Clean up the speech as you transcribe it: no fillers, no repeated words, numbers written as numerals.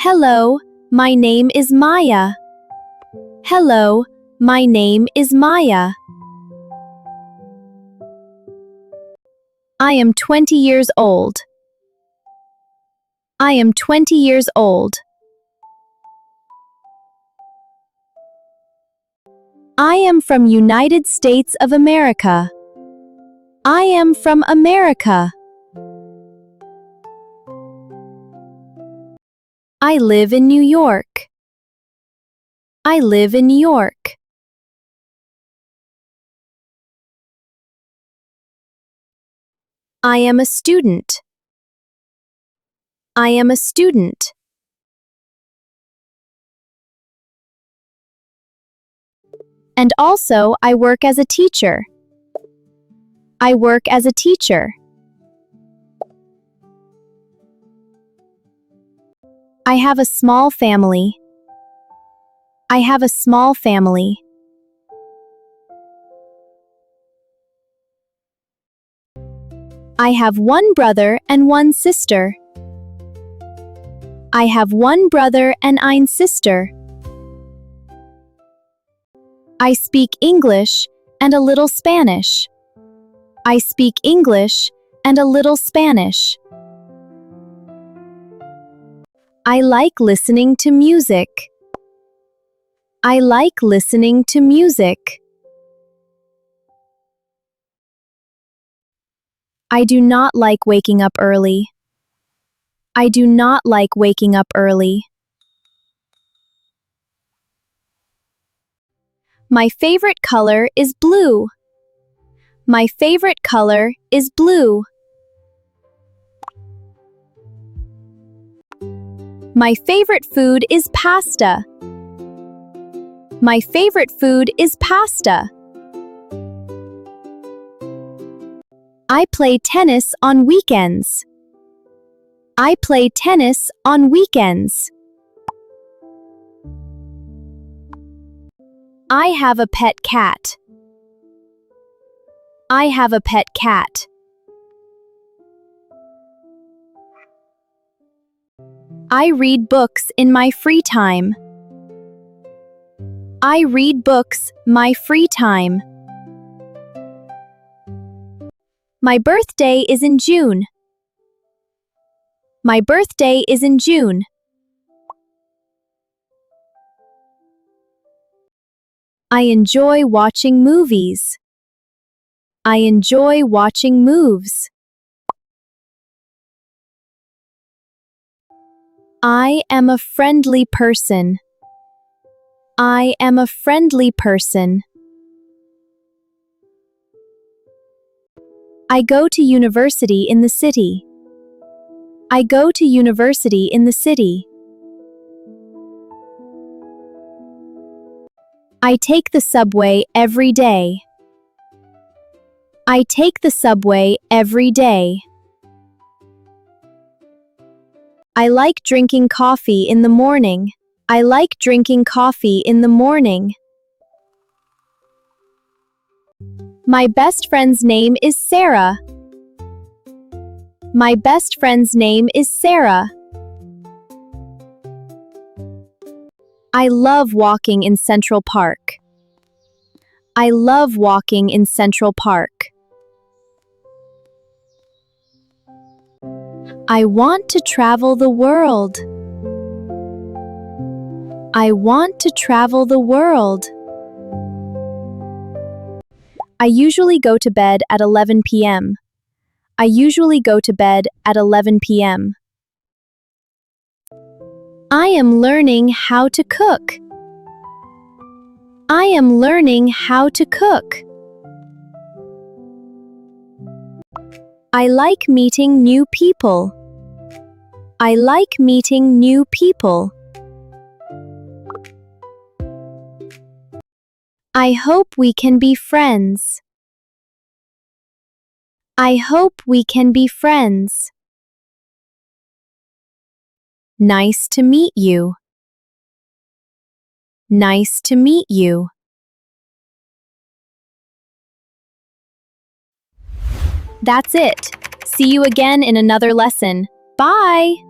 Hello, my name is Maya. Hello, my name is Maya. I am 20 years old. I am 20 years old. I am from United States of America. I am from America. I live in New York. I live in New York. I am a student. I am a student. And also, I work as a teacher. I work as a teacher. I have a small family. I have a small family. I have one brother and one sister. I have one brother and eine sister. I speak English and a little Spanish. I speak English and a little Spanish. I like listening to music. I like listening to music. I do not like waking up early. I do not like waking up early. My favorite color is blue. My favorite color is blue. My favorite food is pasta. My favorite food is pasta. I play tennis on weekends. I play tennis on weekends. I have a pet cat. I have a pet cat. I read books in my free time. I read books my free time. My birthday is in June. My birthday is in June. I enjoy watching movies. I enjoy watching movies. I am a friendly person. I am a friendly person. I go to university in the city. I go to university in the city. I take the subway every day. I take the subway every day. I like drinking coffee in the morning. I like drinking coffee in the morning. My best friend's name is Sarah. My best friend's name is Sarah. I love walking in Central Park. I love walking in Central Park. I want to travel the world. I want to travel the world. I usually go to bed at 11 p.m. I usually go to bed at 11 p.m. I am learning how to cook. I am learning how to cook. I like meeting new people. I like meeting new people. I hope we can be friends. I hope we can be friends. Nice to meet you. Nice to meet you. That's it. See you again in another lesson. Bye!